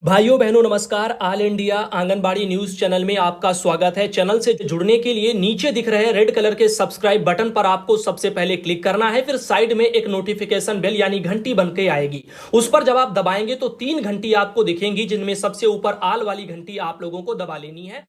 भाइयों बहनों नमस्कार। All India anganwadi news channel में आपका स्वागत है। चैनल से जुड़ने के लिए नीचे दिख रहे रेड कलर के सब्सक्राइब बटन पर आपको सबसे पहले क्लिक करना है। फिर साइड में एक नोटिफिकेशन बेल यानी घंटी बन के आएगी, उस पर जब आप दबाएंगे तो 3 घंटी आपको दिखेंगी, जिनमें सबसे ऊपर आल वाली घंटी आप लोगों को दबा लेनी है।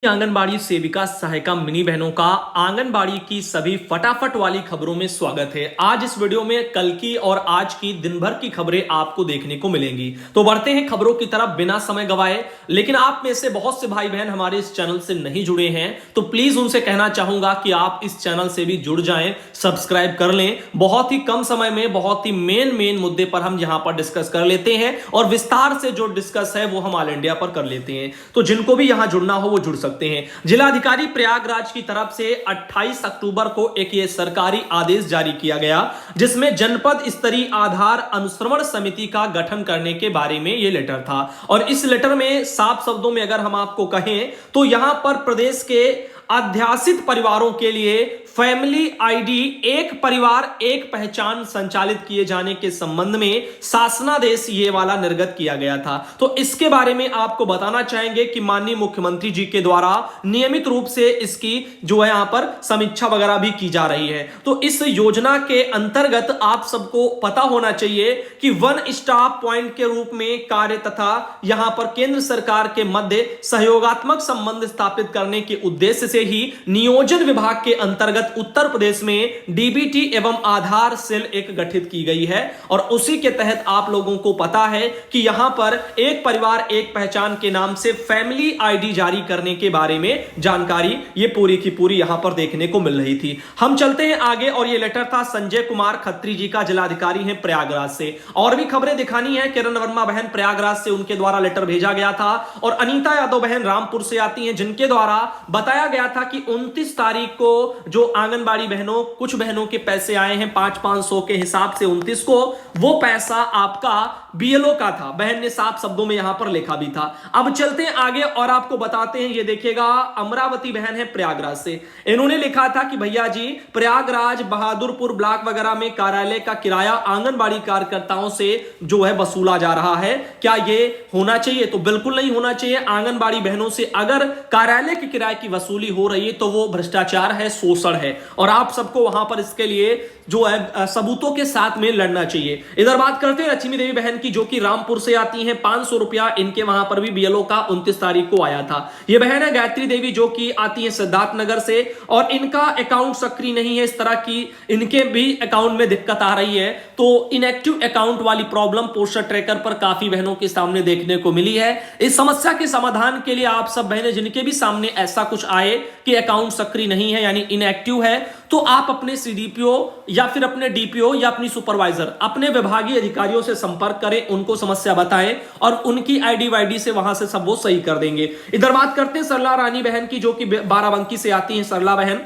आंगनबाड़ी सेविका सहायिका मिनी बहनों का आंगनबाड़ी की सभी फटाफट वाली खबरों में स्वागत है। आज इस वीडियो में कल की और आज की दिन भर की खबरें आपको देखने को मिलेंगी। तो बढ़ते हैं खबरों की तरफ बिना समय गवाए। लेकिन आप में से बहुत से भाई बहन हमारे इस चैनल से नहीं जुड़े हैं, तो प्लीज उनसे कहना चाहूंगा कि आप इस चैनल से भी जुड़ जाएं, सब्सक्राइब कर लें। बहुत ही कम समय में बहुत ही मेन मुद्दे पर हम यहां पर डिस्कस कर लेते हैं और विस्तार से जो डिस्कस है वो हम ऑल इंडिया पर कर लेते हैं। तो जिनको भी यहां जुड़ना हो वो जुड़ सकते हैं। जिलाधिकारी प्रयागराज की तरफ से 28 अक्टूबर को एक ये सरकारी आदेश जारी किया गया, जिसमें जनपद स्तरीय आधार अनुश्रवण समिति का गठन करने के बारे में यह लेटर था। और इस लेटर में साफ शब्दों में अगर हम आपको कहें तो यहां पर प्रदेश के अध्यासित परिवारों के लिए फैमिली आईडी एक परिवार एक पहचान संचालित किए जाने के संबंध में शासनादेश ये वाला निर्गत किया गया था। तो इसके बारे में आपको बताना चाहेंगे कि माननीय मुख्यमंत्री जी के द्वारा नियमित रूप से इसकी जो है यहां पर समीक्षा वगैरह भी की जा रही है। तो इस योजना के अंतर्गत आप सबको पता होना चाहिए कि वन स्टॉप पॉइंट के रूप में कार्य तथा यहां पर केंद्र सरकार के मध्य सहयोगात्मक संबंध स्थापित करने के उद्देश्य से ही नियोजन विभाग के अंतर्गत उत्तर प्रदेश में डीबीटी एवं आधार सेल एक गठित की गई है। और उसी के तहत आप लोगों को पता है कि यहां पर एक परिवार एक पहचान के नाम से फैमिली आईडी जारी करने के बारे में जानकारी ये पूरी की पूरी यहां पर देखने को मिल रही थी। हम चलते हैं आगे और ये लेटर था संजय कुमार खत्री जी का, जिलाधिकारी हैं प्रयागराज से। और भी खबरें दिखानी है। किरण वर्मा बहन प्रयागराज से, उनके द्वारा लेटर भेजा गया था। और अनीता यादव बहन रामपुर से आती हैं, जिनके द्वारा बताया गया था कि 29 तारीख को जो आंगनबाड़ी बहनों, कुछ बहनों के पैसे आए हैं 500-500 के हिसाब से 29 को, वो पैसा आपका बीएलओ का था। बहन ने साफ शब्दों में यहां पर लिखा भी था। अब चलते हैं आगे और आपको बताते हैं। ये देखिएगा, अमरावती बहन है प्रयागराज से। इन्होंने लिखा था कि भैया जी, प्रयागराज बहादुरपुर ब्लॉक वगैरह में कार्यालय का किराया आंगनबाड़ी कार्यकर्ताओं से जो है वसूला जा रहा है। क्या ये होना चाहिए? तो बिल्कुल नहीं होना चाहिए। आंगनबाड़ी बहनों से अगर कार्यालय के किराए की वसूली हो रही है तो वो भ्रष्टाचार है, शोषण है। और आप सबको वहां पर इसके लिए जो है सबूतों के साथ में लड़ना चाहिए। इधर बात करते हैं लक्ष्मी देवी बहन की, जो कि रामपुर से आती हैं। 500 रुपया इनके वहां पर भी बीएलओ का 29 तारीख को आया था। ये बहन है गायत्री देवी, जो कि आती है सिद्धार्थनगर से। और इनका अकाउंट सक्रिय नहीं है, इस तरह की इनके भी अकाउंट में दिक्कत आ रही है। तो इनएक्टिव अकाउंट वाली प्रॉब्लम पोस्टर ट्रैकर पर काफी बहनों के सामने देखने को मिली है। इस समस्या के समाधान के लिए आप सब बहनें जिनके भी सामने ऐसा कुछ आए कि अकाउंट सक्रिय नहीं है यानी इनएक्टिव है, तो आप अपने सीडीपीओ या फिर अपने डीपीओ या अपनी सुपरवाइजर, अपने विभागीय अधिकारियों से संपर्क करें, उनको समस्या बताएं और उनकी आईडी वाईडी से वहां से सब वो सही कर देंगे। इधर बात करते हैं सरला रानी बहन की, जो कि बाराबंकी से आती हैं सरला बहन।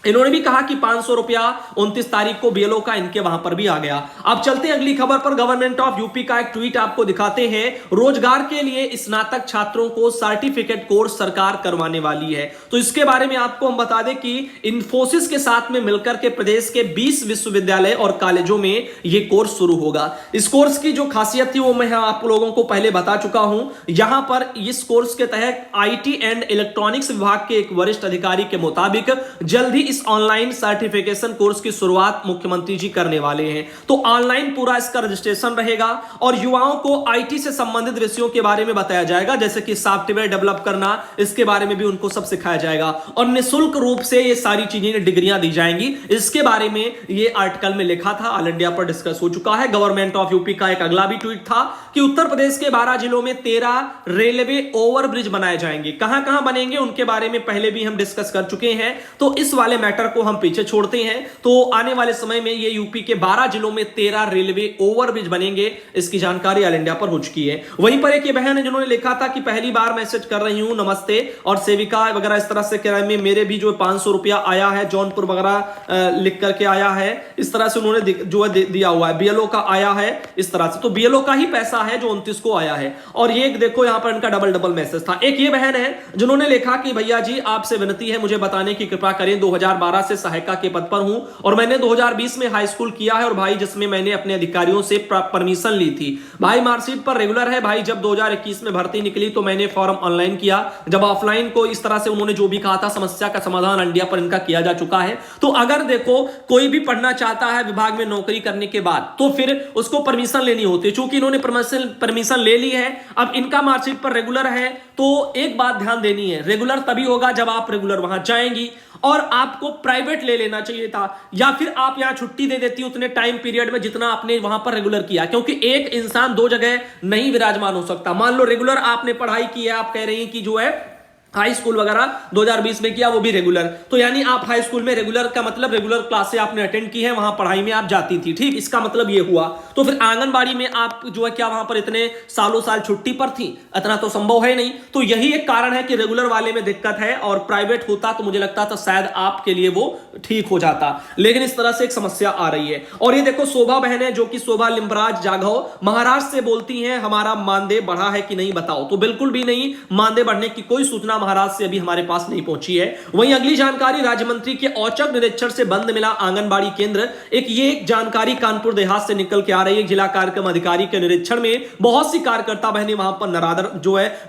इन्होंने भी कहा कि 500 रुपया 29 तारीख को बीएलओ का इनके वहां पर भी आ गया। अब चलते हैं अगली खबर पर। गवर्नमेंट ऑफ यूपी का एक ट्वीट आपको दिखाते हैं। रोजगार के लिए स्नातक छात्रों को सर्टिफिकेट कोर्स सरकार करवाने वाली है। तो इसके बारे में आपको हम बता दें कि इन्फोसिस के साथ में मिलकर के प्रदेश के 20 विश्वविद्यालय और कॉलेजों में यह कोर्स शुरू होगा। इस कोर्स की जो खासियत थी वो मैं आप लोगों को पहले बता चुका हूं। यहां पर इस कोर्स के तहत आईटी एंड इलेक्ट्रॉनिक्स विभाग के एक वरिष्ठ अधिकारी के मुताबिक जल्द ही इस ऑनलाइन सर्टिफिकेशन कोर्स की शुरुआत मुख्यमंत्री जी करने वाले हैं। तो ऑनलाइन पूरा इसका रजिस्ट्रेशन रहेगा और युवाओं को आईटी से संबंधित विषयों के बारे में बताया जाएगा, जैसे कि सॉफ्टवेयर डेवलप करना, इसके बारे में भी उनको सब सिखाया जाएगा। और निःशुल्क रूप से ये सारी चीजें, डिग्रियां दी जाएंगी। इसके बारे में ये आर्टिकल में लिखा था, ऑल इंडिया पर डिस्कस हो चुका है। गवर्नमेंट ऑफ यूपी का एक अगला भी ट्वीट था कि उत्तर प्रदेश के 12 जिलों में 13 रेलवे ओवरब्रिज बनाए जाएंगे। कहां कहां बनेंगे उनके बारे में पहले भी हम डिस्कस कर चुके हैं, तो इस वाले मैटर को हम पीछे छोड़ते हैं। तो आने वाले समय में ये यूपी के 12 जिलों में 13 रेलवे ओवरब्रिज बनेंगे, इसकी जानकारी ऑल इंडिया पर हो चुकी है। वहीं पर एक ये बहन है जिन्होंने लिखा था कि पहली बार मैसेज कर रही हूं, नमस्ते। और सेविका वगैरह इस तरह से किराए में मेरे भी जो 500 रुपया आया है, जौनपुर वगैरह लिख करके आया है, इस तरह से उन्होंने जो है दिया हुआ है। बीएलओ का आया है इस तरह से, तो बीएलओ का ही पैसा सा है जो 29 को आया है। और ये देखो यहां पर इनका डबल डबल मैसेज था। एक ये बहन है जिन्होंने लिखा कि भैया जी आपसे विनती है मुझे बताने की कृपा करें, 2012 से सहायिका के पद पर हूं और मैंने 2020 में हाई स्कूल किया है और भाई जिसमें मैंने अपने अधिकारियों से परमिशन ली थी। भाई मार्कशीट पर रेगुलर है। भाई जब 2021 में भर्ती निकली तो मैंने फॉर्म ऑनलाइन किया। जब ऑफलाइन को इस तरह से उन्होंने जो भी कहा था, समस्या का समाधान इंडिया पर इनका किया जा चुका है। तो अगर देखो कोई भी पढ़ना चाहता है विभाग में नौकरी करने के बाद तो फिर उसको परमिशन लेनी होती है। चूंकि इन्होंने परमिशन ले ली है, अब इनका मार्कशीट पर रेगुलर है, तो एक बात ध्यान देनी है, रेगुलर तभी होगा जब आप रेगुलर वहां जाएंगी। और आपको प्राइवेट ले लेना चाहिए था, या फिर आप यहां छुट्टी दे देती उतने टाइम पीरियड में जितना आपने वहां पर रेगुलर किया, क्योंकि एक इंसान दो जगह नहीं विराजमान हो सकता। मान लो रेगुलर आपने पढ़ाई की है, आप कह रही हैं कि जो है हाई स्कूल वगैरह 2020 में किया, वो भी रेगुलर, तो यानी आप हाई स्कूल में रेगुलर का मतलब रेगुलर क्लासे आपने अटेंड की है, वहां पढ़ाई में आप जाती थी, ठीक, इसका मतलब ये हुआ। तो फिर आंगनबाड़ी में आप जो है क्या वहां पर इतने सालों साल छुट्टी पर थी? इतना तो संभव है नहीं। तो यही एक कारण है कि रेगुलर वाले में दिक्कत है, और प्राइवेट होता तो मुझे लगता था शायद आपके लिए वो ठीक हो जाता, लेकिन इस तरह से एक समस्या आ रही है। और ये देखो शोभा बहन है, जो कि शोभा लिम्बराज जाघव, महाराष्ट्र से बोलती हैं हमारा मानदेय बढ़ा है कि नहीं बताओ। तो बिल्कुल भी नहीं, मानदेय बढ़ने की कोई सूचना महाराष्ट्र से अभी हमारे पास नहीं पहुंची है। वहीं अगली जानकारी, राज्य मंत्री के औचक निरीक्षण से बंद मिला आंगनबाड़ी केंद्र। ये जानकारी कानपुर देहात से निकल के आ रही है। जिला कार्यक्रम अधिकारी के निरीक्षण में बहुत सी कार्यकर्ता बहनें वहां पर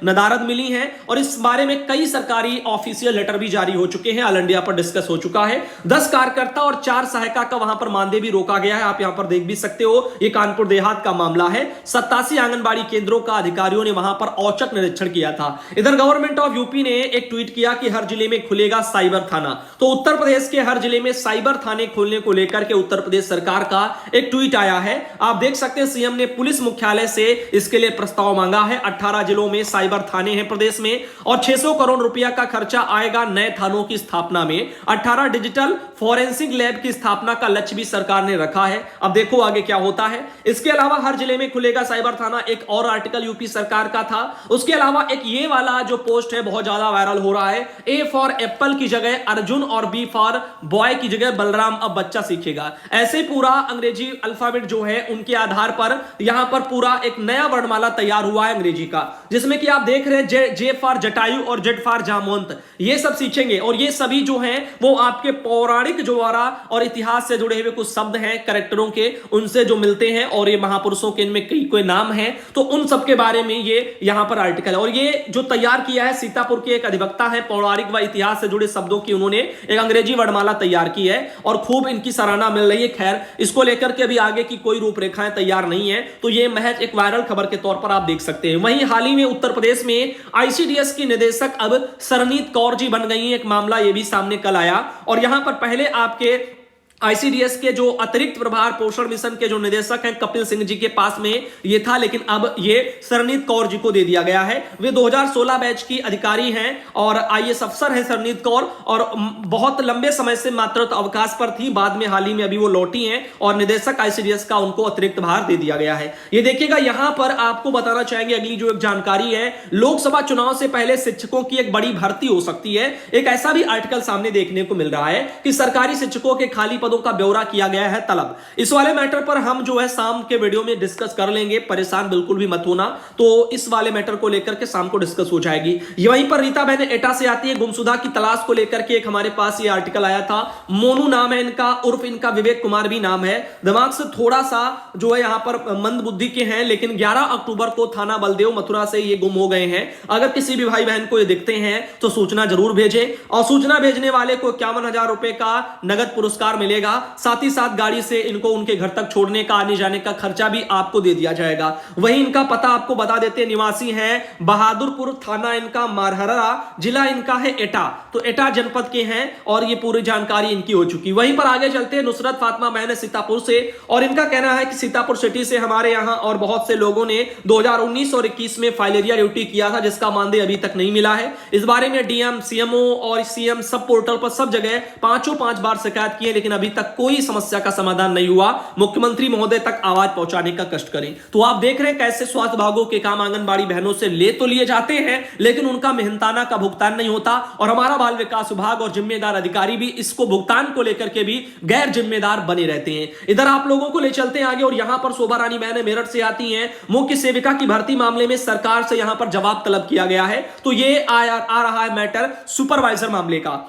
नदारद मिली हैं, और इस बारे में कई सरकारी ऑफिशियल लेटर भी जारी हो चुके हैं, ऑल इंडिया पर डिस्कस हो चुका है। 10 कार्यकर्ता और 4 सहायिका का वहां पर मानदेय भी रोका गया है। आप यहां पर देख भी सकते हो, ये कानपुर देहात का मामला है। 87 आंगनबाड़ी केंद्रों का अधिकारियों ने वहां पर औचक निरीक्षण किया था। इधर गवर्नमेंट ऑफ यूपी ने एक ट्वीट किया कि हर जिले में खुलेगा साइबर थाना। तो उत्तर प्रदेश के हर जिले में साइबर थाने खोलने को लेकर के उत्तर प्रदेश सरकार का एक ट्वीट आया है। आप देख सकते हैं सीएम ने पुलिस मुख्यालय से इसके लिए प्रस्ताव मांगा है। 18 जिलों में साइबर थाने हैं प्रदेश में, और 600 करोड़ रुपया का खर्चा आएगा नए थानों की स्थापना में। 18 डिजिटल फॉरेंसिक लैब की स्थापना का लक्ष्य भी सरकार ने रखा है। अब देखो आगे क्या होता है। इसके अलावा हर जिले में खुलेगा साइबर थाना, एक और आर्टिकल यूपी सरकार का था। उसके अलावा एक ये वाला जो पोस्ट है बहुत ज्यादा वायरल हो रहा है, ए फॉर एप्पल की जगह अर्जुन और बी फॉर बॉय की जगह बलराम अब बच्चा सीखेगा। ऐसे पूरा अंग्रेजी अल्फाबेट जो है उनके आधार पर यहां पर पूरा एक नया वर्णमाला तैयार हुआ है अंग्रेजी का, जिसमें कि आप देख रहे हैं जे फॉर जटायु और जेड फॉर जामवंत, ये सब सीखेंगे। और ये सभी जो हैं वो आपके पौराणिक ज्वारा और इतिहास से जुड़े हुए कुछ शब्द हैं कैरेक्टरों के, उनसे जो मिलते हैं, और ये महापुरुषों के इनमें कई कोई नाम है, तो उन सब के बारे में ये यहां पर आर्टिकल है। और ये जो तैयार किया है सीतापुर के एक अधिवक्ता है, पौराणिक व इतिहास से जुड़े शब्दों की उन्होंने एक अंग्रेजी वर्णमाला तैयार की है, और खूब इनकी सराहना मिल रही है। खैर इसको लेकर के अभी आगे की कोई रूपरेखाएं तैयार नहीं है, तो ये महज एक वायरल खबर के तौर पर आप देख सकते हैं। वहीं हाल ही में उत्तर प्रदेश में आईसीडीएस की निदेशक अब सरनीत कौर जी बन गई हैं। एक मामला ये भी सामने कल आया, और यहां पर पहले आपके आईसीडीएस के जो अतिरिक्त प्रभार पोषण मिशन के जो निदेशक हैं कपिल सिंह जी के पास में ये था, लेकिन अब ये सरनीत कौर जी को दे दिया गया है। वे 2016 बैच की अधिकारी हैं और आईएएस अफसर हैं सरनीत कौर, और बहुत लंबे समय से मातृत्व अवकाश पर थी, बाद में हाल ही में अभी वो लौटी हैं, और निदेशक आईसीडीएस का उनको अतिरिक्त भार दे दिया गया है। ये देखिएगा यहां पर आपको बताना चाहेंगे अगली जो एक जानकारी है, लोकसभा चुनाव से पहले शिक्षकों की एक बड़ी भर्ती हो सकती है। एक ऐसा भी आर्टिकल सामने देखने को मिल रहा है कि सरकारी शिक्षकों के खाली का ब्यौरा किया गया है तलब। इस वाले मैटर पर हम जो है शाम के वीडियो में डिस्कस कर लेंगे, परेशान बिल्कुल भी मत होना। तो इस वाले मैटर को लेकर के शाम को डिस्कस हो जाएगी। वहीं पर रीता बहन एटा से आती है, गुमशुदा की तलाश को लेकर के एक हमारे पास ये आर्टिकल आया था। मोनू नाम है इनका, उर्फ इनका विवेक कुमार भी नाम है। दिमाग से थोड़ा सा जो है यहां पर मंद बुद्धि के हैं, लेकिन 11 अक्टूबर को थाना बलदेव मथुरा से ये गुम हो गए हैं। अगर किसी भी भाई बहन को ये दिखते हैं तो सूचना जरूर भेजें, और सूचना भेजने वाले को 51,000 रुपए का नगद पुरस्कार मिलेगा। साथ ही साथ गाड़ी से इनको उनके घर तक छोड़ने का, आने जाने का खर्चा भी आपको दे दिया जाएगा। वहीं इनका पता आपको बता देते हैं, निवासी है बहादुरपुर, थाना इनका मारहरा, जिला इनका है एटा, तो एटा जनपद के हैं, और ये पूरी जानकारी इनकी हो चुकी। वहीं पर आगे चलते हैं, नुसरत फातिमा बहन है सीतापुर से, और इनका कहना है कि सीतापुर सिटी से हमारे यहां और बहुत से लोगों ने 2019 और 21 में फाइलेरिया ड्यूटी किया था, जिसका मानदेय अभी तक नहीं मिला है। इस बारे में डीएम, सीएमओ और सीएम सब पोर्टल पर सब जगह 5 बार शिकायत की है, लेकिन अभी तक कोई समस्या का समाधान नहीं हुआ। मुख्यमंत्री महोदय तक आवाज पहुंचाने का कष्ट करें। तो आप देख रहे हैं कैसे स्वास्थ्य विभागों के काम आंगनबाड़ी बहनों से ले तो लिए जाते हैं, लेकिन उनका मेहनताना का भुगतान नहीं होता। और हमारा बाल विकास विभाग और जिम्मेदार अधिकारी भी इसको भुगतान को लेकर के भी गैर जिम्मेदार बने रहते हैं। इधर आप लोगों को ले चलते हैं आगे, और यहां पर शोभा रानी बहनें मेरठ से आती हैं। मुख्य सेविका की भर्ती मामले में सरकार से यहां पर जवाब तलब किया गया है। तो ये आ रहा है मैटर सुपरवाइजर मामले का।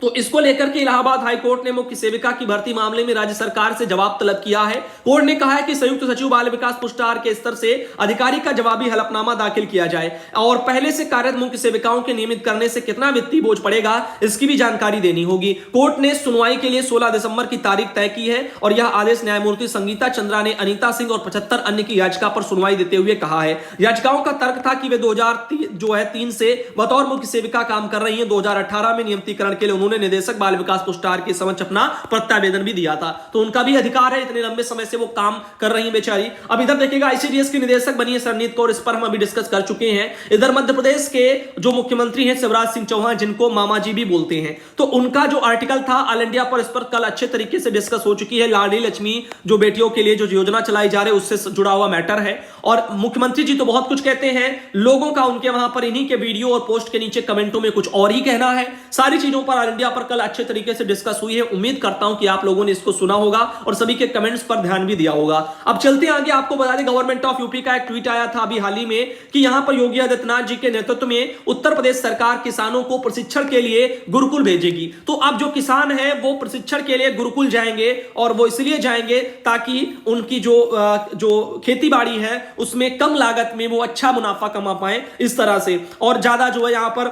तो इसको लेकर के इलाहाबाद हाईकोर्ट ने मुख्य सेविका की भर्ती मामले में राज्य सरकार से जवाब तलब किया है। कोर्ट ने कहा है कि संयुक्त सचिव बाल विकास पुष्टार के स्तर से अधिकारी का जवाबी हलफनामा दाखिल किया जाए, और पहले से कार्यरत मुख्य सेविकाओं के नियमित करने से कितना वित्तीय बोझ पड़ेगा इसकी भी जानकारी देनी होगी। कोर्ट ने सुनवाई के लिए 16 दिसंबर की तारीख तय की है, और यह आदेश न्यायमूर्ति संगीता चंद्रा ने अनीता सिंह और 75 अन्य की याचिका पर सुनवाई देते हुए कहा है। याचिकाओं का तर्क था कि वे 2003 से बतौर मुख्य सेविका काम कर रही है। 2018 में नियमितीकरण के लिए उन्होंने निदेशक बाल विकास पुष्टार के समक्ष अपना प्रत्यावेदन भी दिया था। तो उनका भी अधिकार है, इतने लंबे समय से वो काम कर रही है बेचारी। अब इधर देखिएगा आईसीडीएस की निदेशक बनी है सरनीत कौर, इस पर हम अभी डिस्कस कर चुके हैं। इधर मध्य प्रदेश के जो मुख्यमंत्री हैं शिवराज सिंह चौहान, जिनको मामा जी भी बोलते हैं, तो उनका जो आर्टिकल था ऑल इंडिया पर, इस पर कल अच्छे तरीके से डिस्कस हो चुकी है। लाडली लक्ष्मी जो बेटियों के लिए जो योजना चलाई जा रही है उससे जुड़ा हुआ मैटर है। और मुख्यमंत्री जी तो बहुत कुछ कहते हैं, लोगों का उनके वहां पर इन्हीं के वीडियो और पोस्ट के नीचे कमेंटों में कुछ और ही कहना है। सारी चीजों पर ऑल इंडिया पर कल अच्छे तरीके से डिस्कस हुई है। उम्मीद करता हूं कि आप लोगों ने इसको सुना होगा और सभी के कमेंट्स पर ध्यान भी दिया होगा। अब चलते हैं आगे, आपको बता दें गवर्नमेंट ऑफ यूपी का एक ट्वीट आया था अभी हाल ही में कि यहां पर योगी आदित्यनाथ जी के नेतृत्व में उत्तर प्रदेश सरकार किसानों को प्रशिक्षण के लिए गुरुकुल भेजेगी। तो अब जो किसान हैं वो प्रशिक्षण के लिए गुरुकुल जाएंगे, और वो इसलिए जाएंगे ताकि उनकी जो खेती बाड़ी है उसमें कम लागत में वो अच्छा मुनाफा कमा पाए इस तरह से, और ज्यादा जो है यहां पर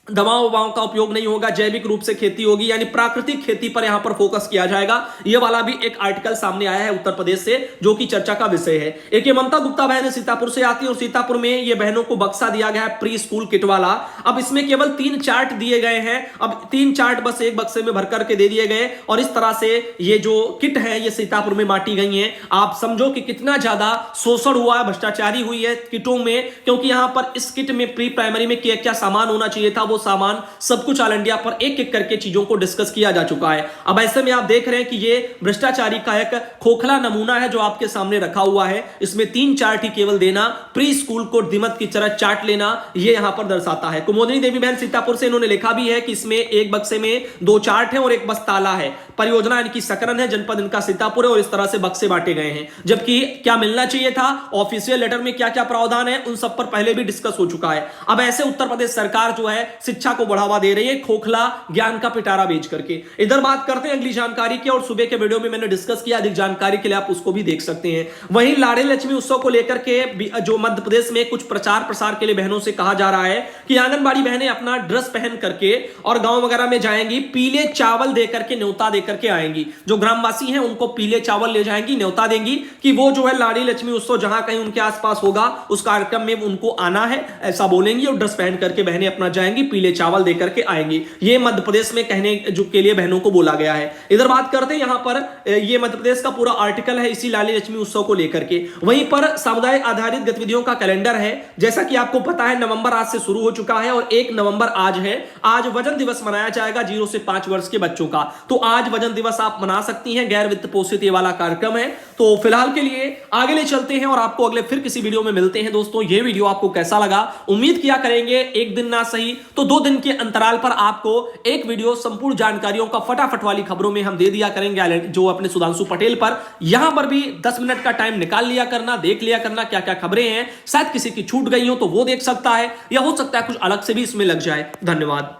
दवाओं का उपयोग नहीं होगा, जैविक रूप से खेती होगी, यानी प्राकृतिक खेती पर यहां पर फोकस किया जाएगा। यह वाला भी एक आर्टिकल सामने आया है उत्तर प्रदेश से, जो कि चर्चा का विषय है। एक ये ममता गुप्ता बहन सीतापुर से आती है, और सीतापुर में ये बहनों को बक्सा दिया गया है प्री स्कूल किट वाला। अब इसमें केवल 3 चार्ट दिए गए हैं। अब 3 चार्ट बस एक बक्से में भर करके दे दिए गए, और इस तरह से ये जो किट है ये सीतापुर में बांटी गई है। आप समझो कि कितना ज्यादा शोषण हुआ है, भ्रष्टाचारी हुई है किटों में, क्योंकि यहां पर इस किट में प्री प्राइमरी में क्या क्या सामान होना चाहिए था, वो सामान सब कुछ ऑल इंडिया पर एक एक करके चीजों को डिस्कस किया जा चुका है। अब ऐसे में आप देख रहे हैं कि ये भ्रष्टाचारी का एक खोखला नमूना है जो आपके सामने रखा हुआ है। इसमें 3 चार्ट ही केवल देना, प्री स्कूल को दिमत की तरह चार्ट लेना, ये यहां पर दर्शाता है। कुमोदनी देवी बहन सीतापुर से, इन्होंने लिखा भी है कि इसमें एक बक्से में 2 चार्ट है और एक बस ताला है। परियोजना इनकी सकरन है, जनपद इनका सीतापुर है, और इस तरह से बक्से बांटे गए हैं। जबकि क्या मिलना चाहिए था, ऑफिशियल लेटर में क्या क्या प्रावधान है, उन सब पर पहले भी डिस्कस हो चुका है। अब ऐसे उत्तर प्रदेश सरकार जो है शिक्षा को बढ़ावा दे रही है खोखला ज्ञान का पिटारा बेच करके। इधर बात करते हैं अगली जानकारी की, और सुबह के वीडियो में मैंने डिस्कस किया, अधिक जानकारी के लिए आप उसको भी देख सकते हैं। वहीं लाडली लक्ष्मी उत्सव को लेकर के जो मध्य प्रदेश में कुछ प्रचार प्रसार के लिए बहनों से कहा जा रहा है कि आंगनबाड़ी बहनें अपना ड्रेस पहन करके और गांव वगैरह में जाएंगी, पीले चावल देकर के न्योता देकर के आएंगी। जो ग्रामवासी हैं उनको पीले चावल ले जाएंगी, न्योता देंगी कि वो जो है लाडली लक्ष्मी उत्सव जहां कहीं उनके आसपास होगा उस कार्यक्रम में उनको आना है, ऐसा बोलेंगी, और ड्रेस पहन करके बहनें अपना जाएंगी, पीले चावल देकर के आएंगी। ये मध्य प्रदेश में कहने जो के लिए बहनों को बोला गया है। इधर बात करते हैं, यहां पर ये मध्य प्रदेश का पूरा आर्टिकल है इसी लाडली लक्ष्मी उत्सव को लेकर के। वहीं पर सामुदायिक आधारित गतिविधियों का कैलेंडर है, जैसा कि आपको पता है नवंबर आज से शुरू हो चुका है, और 1 नवंबर आज है। आज वजन दिवस मनाया जाएगा 0 से 5 वर्ष के बच्चों का। तो आज वजन दिवस आप मना सकती हैं, गैर वित्त पोषित ये वाला कार्यक्रम है। तो फिलहाल के लिए आगे ले चलते हैं, और आपको अगले फिर किसी वीडियो में मिलते हैं। दोस्तों ये वीडियो आपको कैसा लगा, उम्मीद किया करेंगे एक दिन ना सही तो 2 दिन के अंतराल पर आपको एक वीडियो संपूर्ण जानकारियों का फटाफट वाली खबरों में हम दे दिया करेंगे, जो अपने सुधांशु पटेल पर। यहां पर भी 10 मिनट का टाइम निकाल लिया करना, देख लिया करना क्या क्या खबरें हैं। शायद किसी की छूट गई हो तो वो देख सकता है, या हो सकता है कुछ अलग से भी इसमें लग जाए। धन्यवाद।